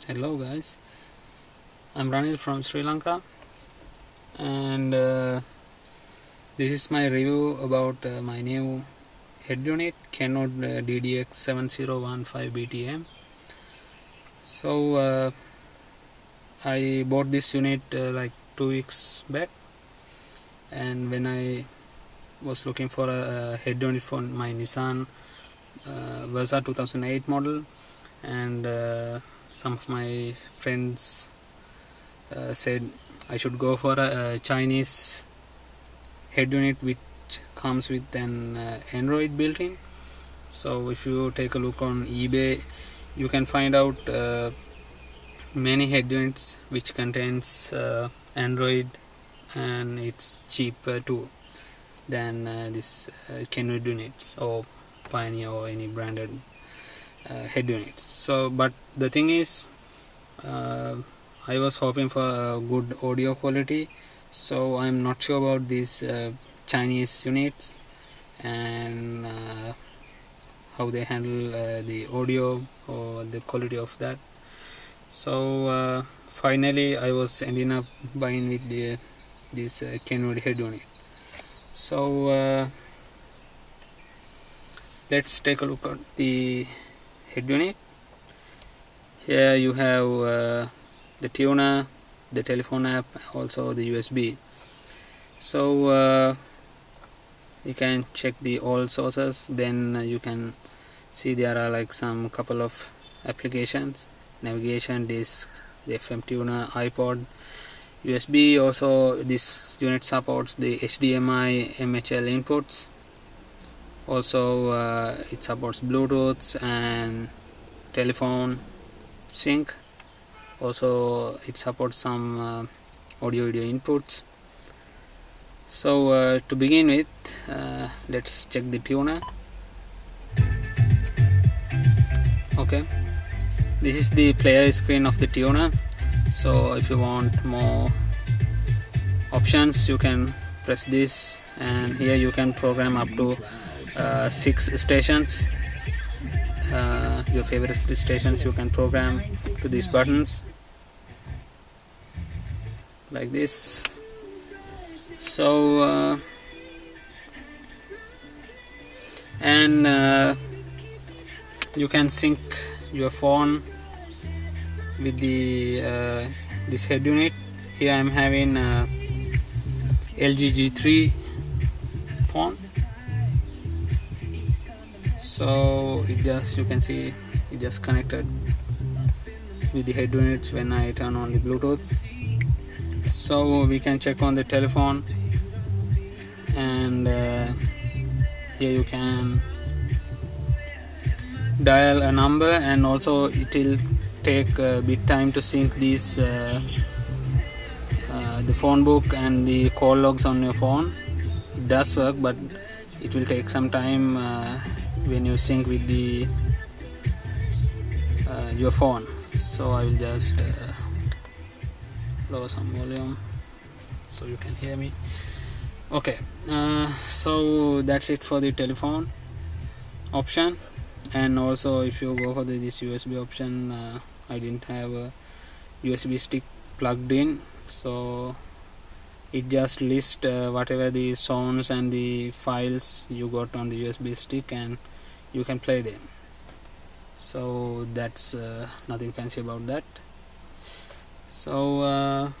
Hello guys, I'm Ranil from Sri Lanka, and this is my review about my new head unit Kenwood DDX7015BTM. So I bought this unit like 2 weeks back, and when I was looking for a head unit for my Nissan Versa 2008 model, and some of my friends said I should go for a Chinese head unit which comes with an Android built-in. So if you take a look on eBay, you can find out many head units which contains Android, and it's cheaper too than this Kenwood units or Pioneer or any branded head units. So but the thing is, I was hoping for a good audio quality, so I'm not sure about these Chinese units and how they handle the audio or the quality of that. So finally I was ending up buying with this Kenwood head unit. So let's take a look at the head unit. Here you have the tuner, the telephone app, also the USB. So you can check the all sources, then you can see there are like some couple of applications: navigation, disk, the FM tuner, iPod, USB. Also this unit supports the HDMI, MHL inputs. Also it supports Bluetooth and telephone sync. Also it supports some audio video inputs. So to begin with, let's check the tuner. Okay, this is the player screen of the tuner. So if you want more options, you can press this, and here you can program up to 6 stations. Your favorite stations you can program to these buttons like this. So and you can sync your phone with the this head unit. Here I'm having LG G3 phone. So it just, you can see it just connected with the head units when I turn on the Bluetooth. So we can check on the telephone, and here you can dial a number, and also it will take a bit time to sync these the phone book and the call logs on your phone. It does work, but it will take some time when you sync with the your phone. So I will just lower some volume so you can hear me. Okay, so that's it for the telephone option. And also if you go for this USB option, I didn't have a USB stick plugged in, so it just lists whatever the sounds and the files you got on the USB stick, and you can play them. So that's nothing fancy about that. So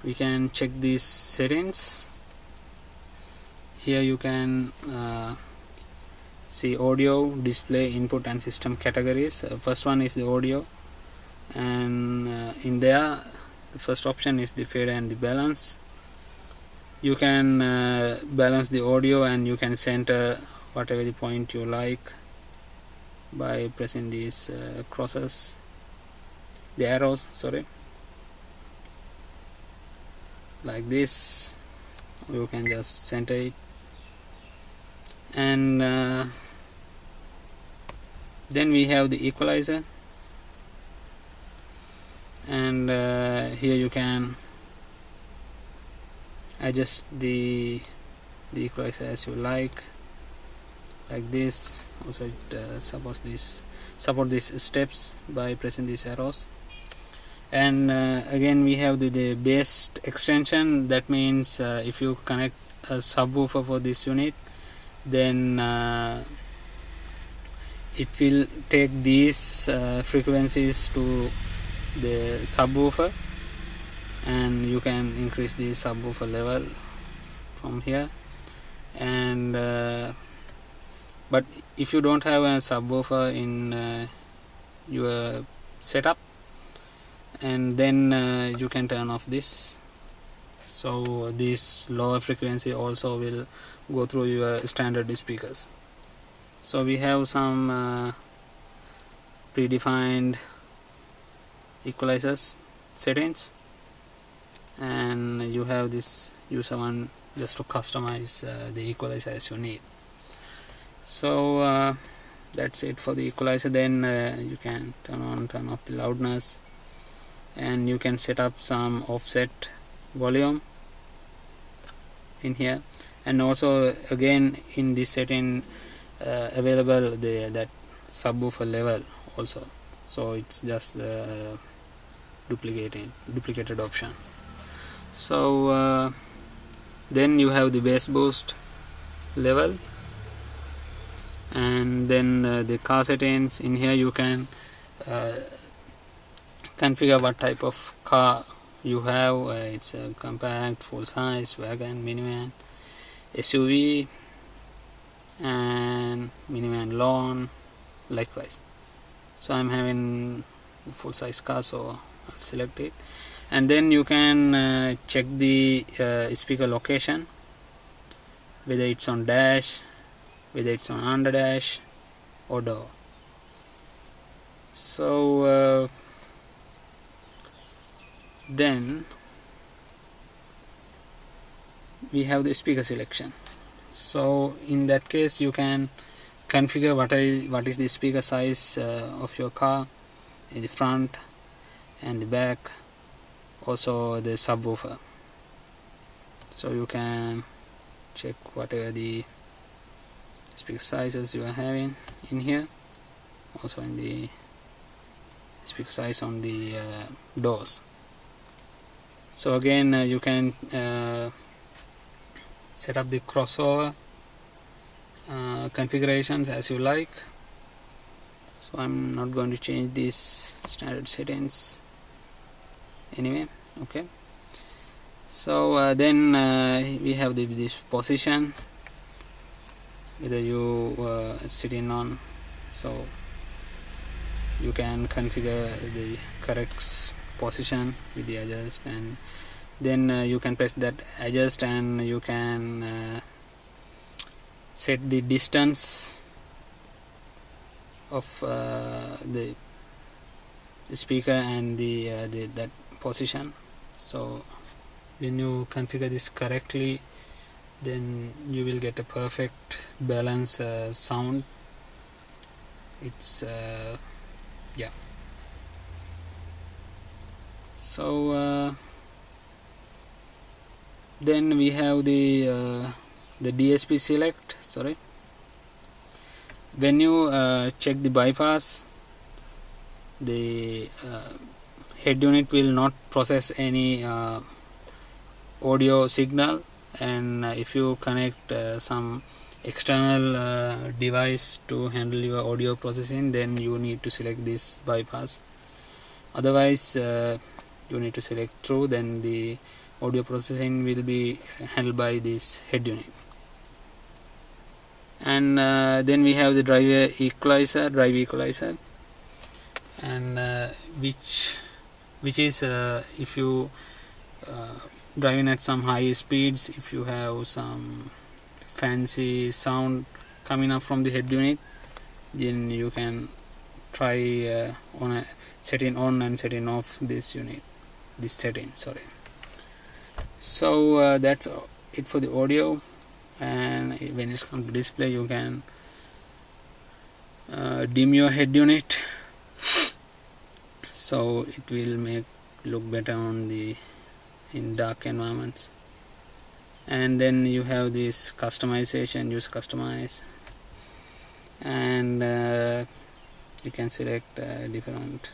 we can check these settings. Here you can see audio, display, input and system categories. First one is the audio, and in there the first option is the fade and the balance. You can balance the audio, and you can center whatever the point you like by pressing these crosses, the arrows, sorry, like this. You can just center it, and then we have the equalizer, and here you can adjust the equalizer as you like. like this. Also it support these steps by pressing these arrows. And again we have the bass extension. That means if you connect a subwoofer for this unit, then it will take these frequencies to the subwoofer, and you can increase the subwoofer level from here. And but if you don't have a subwoofer in your setup, and then you can turn off this, so this lower frequency also will go through your standard speakers. So we have some predefined equalizers settings, and you have this user one just to customize the equalizer as you need. So that's it for the equalizer. Then you can turn on, turn off the loudness, and you can set up some offset volume in here. And also again in this setting available that subwoofer level also, so it's just the duplicated option. So then you have the bass boost level, and then the car settings. In here you can configure what type of car you have. It's a compact, full size, wagon, minivan, SUV, and minivan lawn likewise. So I'm having full size car, so I'll select it. And then you can check the speaker location, whether it's on dash, whether it's on under dash or door. So then we have the speaker selection. So in that case you can configure what is the speaker size of your car in the front and the back, also the subwoofer. So you can check whatever the speaker sizes you are having in here, also in the speaker size on the doors. So again you can set up the crossover configurations as you like. So I'm not going to change these standard settings anyway. Okay, so then we have this position, whether you sitting on, so you can configure the correct position with the adjust, and then you can press that adjust, and you can set the distance of the speaker and that position. So when you configure this correctly, then you will get a perfect balance sound. It's yeah. So then we have the DSP select. Sorry, when you check the bypass, the head unit will not process any audio signal, and if you connect some external device to handle your audio processing, then you need to select this bypass. Otherwise you need to select true, then the audio processing will be handled by this head unit. And then we have the drive equalizer, and which is if you driving at some high speeds, if you have some fancy sound coming up from the head unit, then you can try on setting on and setting off this setting. Sorry. So that's it for the audio. And when it's come to display, you can dim your head unit, so it will look better on in dark environments. And then you have this customization, use customize, and you can select different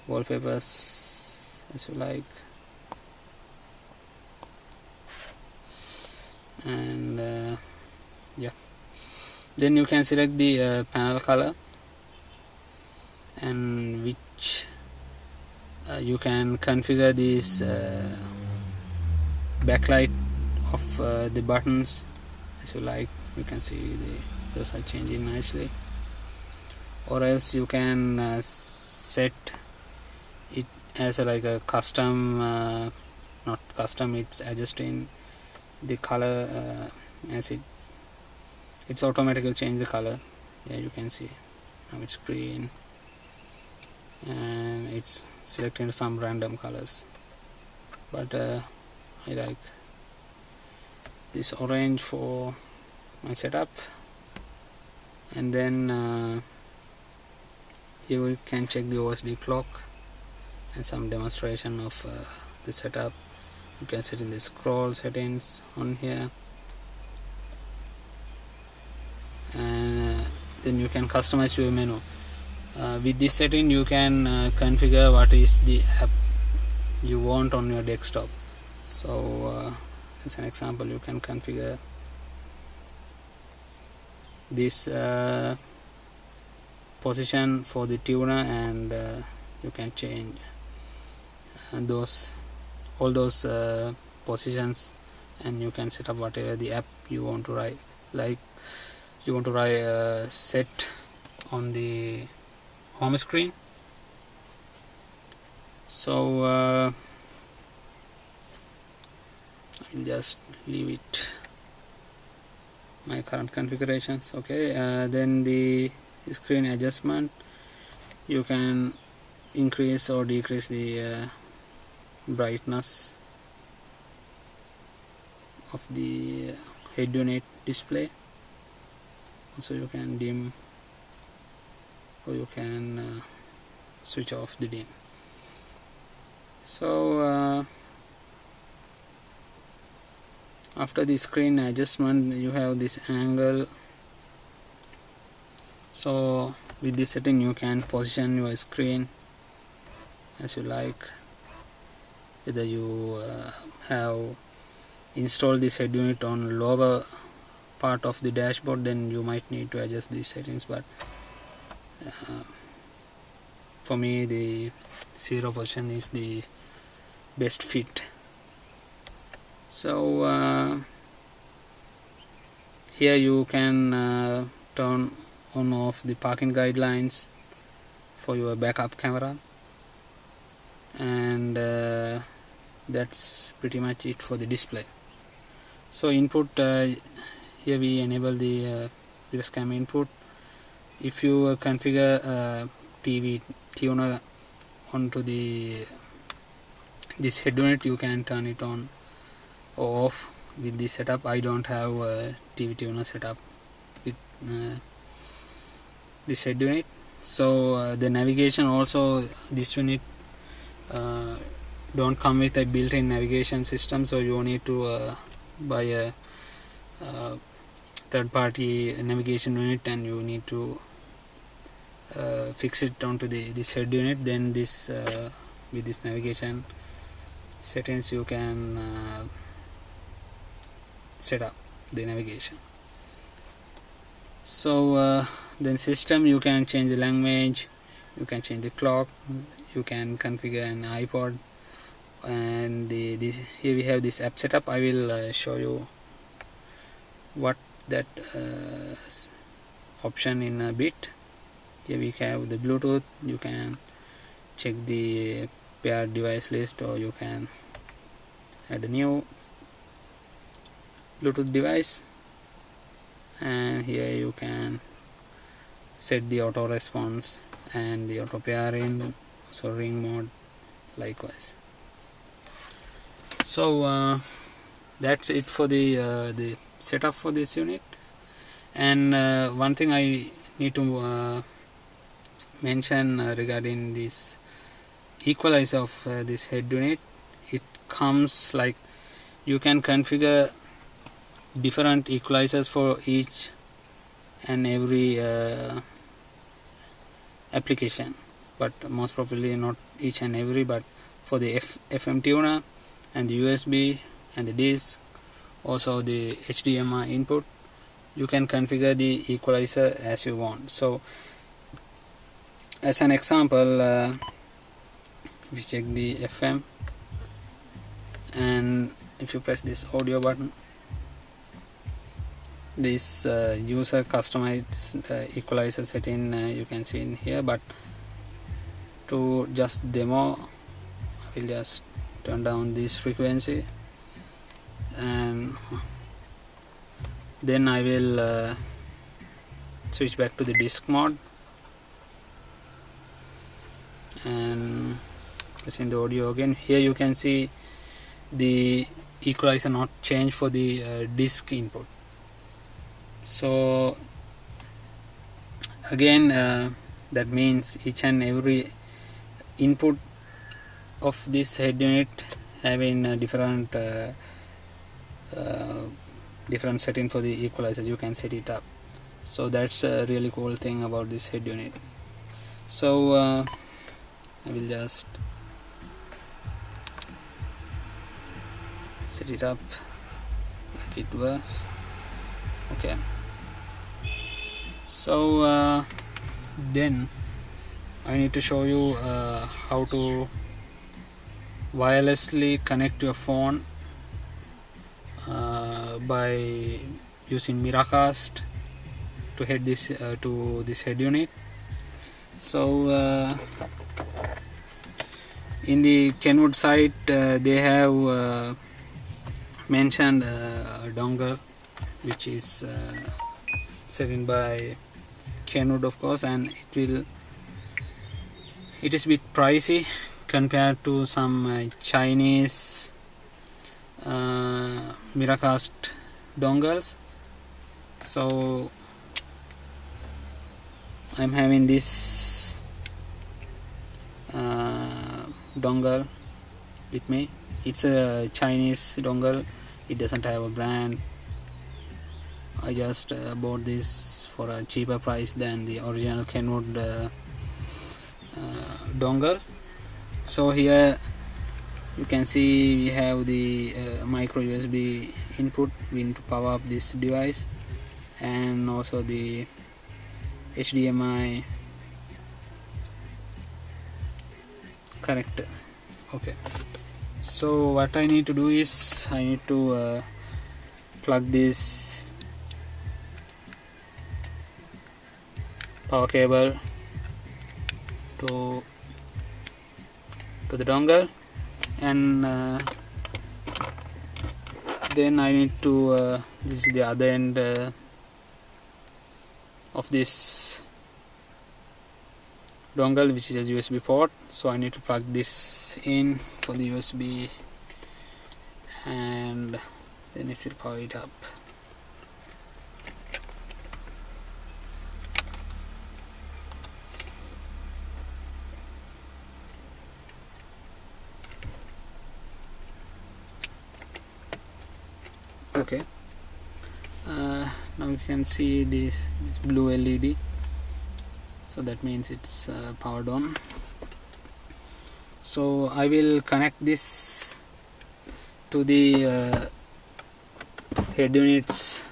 wallpapers as you like, and yeah, then you can select the panel color, and which you can configure this backlight of the buttons as you like. You can see those are changing nicely, or else you can set it as like a custom, not custom, it's adjusting the color as it's automatically change the color. Yeah, you can see now it's green and it's selecting some random colors, but I like this orange for my setup. And then here we can check the OSD clock and some demonstration of the setup. You can set in the scroll settings on here, and then you can customize your menu. With this setting you can configure what is the app you want on your desktop. So as an example, you can configure this position for the tuner, and you can change all those positions, and you can set up whatever the app you want to write, like you want to write set on the home screen. So I'll just leave it my current configurations. Okay, then the screen adjustment, you can increase or decrease the brightness of the head unit display. So you can dim, or you can switch off the dim. So after the screen adjustment, you have this angle. So with this setting you can position your screen as you like. Whether you have installed this head unit on lower part of the dashboard, then you might need to adjust these settings, but for me the 0 position is the best fit. So here you can turn on off the parking guidelines for your backup camera, and that's pretty much it for the display. So input, here we enable the reverse cam input. If you configure TV tuner onto this head unit, you can turn it on or off with this setup. I don't have a TV tuner setup with this head unit. So the navigation also, this unit don't come with a built-in navigation system, so you need to buy a third-party navigation unit, and you need to fix it onto this head unit. Then this with this navigation settings you can set up the navigation. So then system, you can change the language, you can change the clock, you can configure an iPod, and here we have this app setup. I will show you what that option in a bit. Here we have the Bluetooth. You can check the paired device list, or you can add a new Bluetooth device, and here you can set the auto response and the auto pairing, so ring mode likewise. So that's it for the setup for this unit. And one thing I need to mention regarding this equalizer of this head unit, it comes like you can configure different equalizers for each and every application, but most probably not each and every, but for the FM tuner and the USB and the disk, also the HDMI input, you can configure the equalizer as you want. So as an example, we check the FM, and if you press this audio button, this user customized equalizer setting you can see in here, but to just demo, I will just turn down this frequency, and then I will switch back to the disk mode and pressing the audio again. Here you can see the equalizer not change for the disk input. So again, that means each and every input of this head unit having a different different setting for the equalizer. You can set it up. So that's a really cool thing about this head unit. So I will just set it up like it was. Okay, so then I need to show you how to wirelessly connect your phone by using miracast to head this to this head unit. So in the Kenwood site they have mentioned a dongle which is set in by Kenwood, of course, and it is a bit pricey compared to some Chinese miracast dongles. So I'm having this dongle with me. It's a Chinese dongle, it doesn't have a brand. I just bought this for a cheaper price than the original Kenwood dongle. So here you can see we have the micro USB input. We need to power up this device, and also the HDMI connector. Okay, so what I need to do is I need to plug this power cable to the dongle, and then I need to this is the other end of this dongle, which is a USB port. So I need to plug this in for the USB, and then it will power it up. Okay, now you can see this blue LED, so that means it's powered on. So I will connect this to the head unit's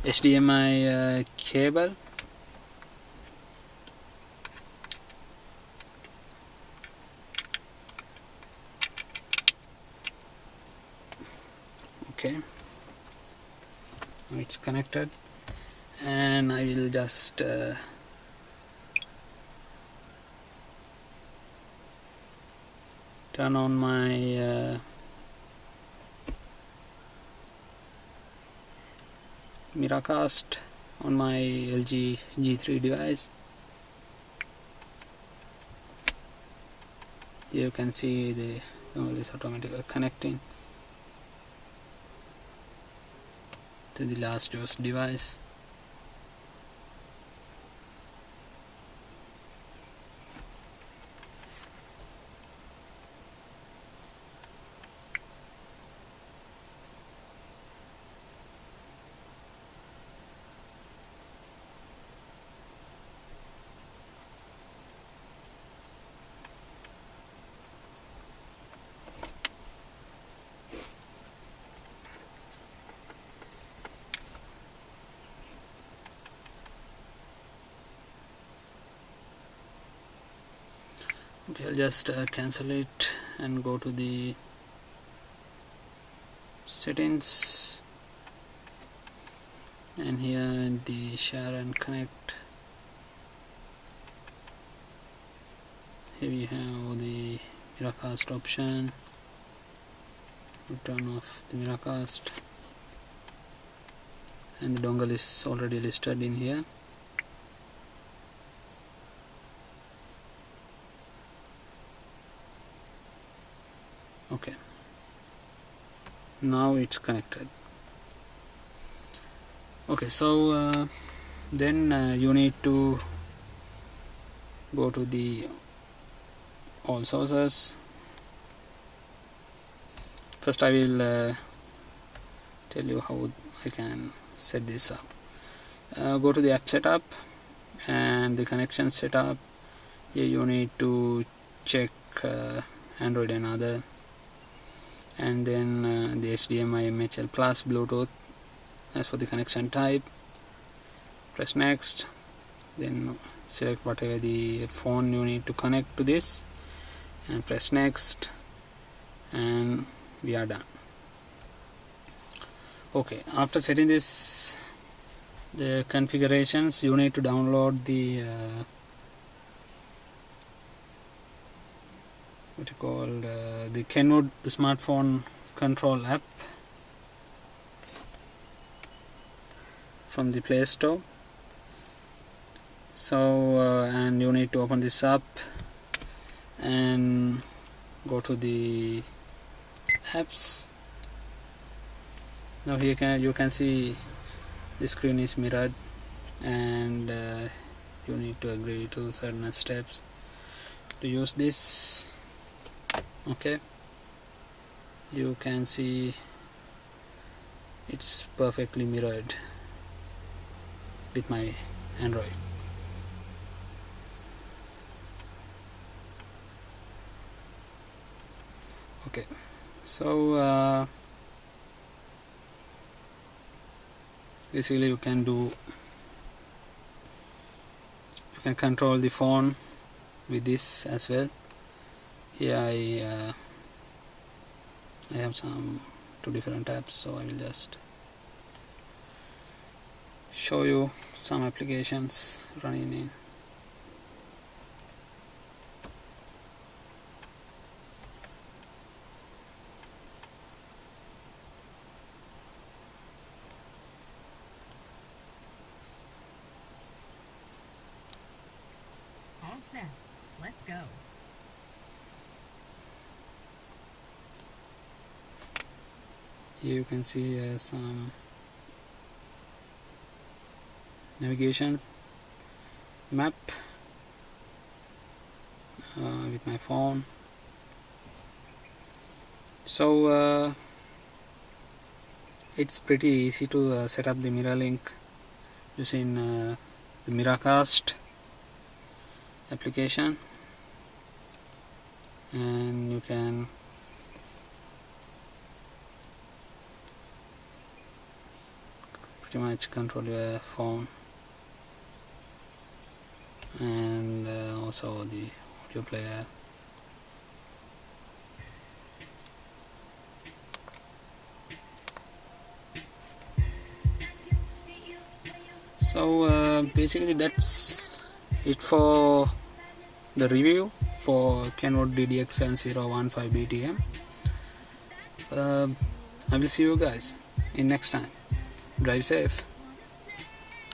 HDMI cable. Okay, now it's connected, and I will just turn on my miracast on my LG G3 device. Here you can see the dongle is automatically connecting to the last used device. Okay, I'll just cancel it and go to the settings, and here in the share and connect, here we have the miracast option. We turn off the miracast, and the dongle is already listed in here. Okay, now it's connected. Okay, so then you need to go to the all sources. First I will tell you how I can set this up. Go to the app setup and the connection setup. Here you need to check Android and other, and then the HDMI, MHL plus, Bluetooth. As for the connection type, press next, then select whatever the phone you need to connect to this and press next, and we are done. Okay, after setting this, the configurations, you need to download the the Kenwood smartphone control app from the Play Store. So and you need to open this up and go to the apps. Now here you can see the screen is mirrored, and you need to agree to certain steps to use this. Okay, you can see it's perfectly mirrored with my Android. Okay, so basically you can control the phone with this as well. Here I have two different apps, so I will just show you some applications running in. All set. Let's go. Here you can see some navigation map with my phone. So it's pretty easy to set up the mirror link using the miracast application, and you can pretty much control your phone, and also the audio player. So basically that's it for the review for Kenwood DDX7015BTM. I will see you guys in next time. Drive safe.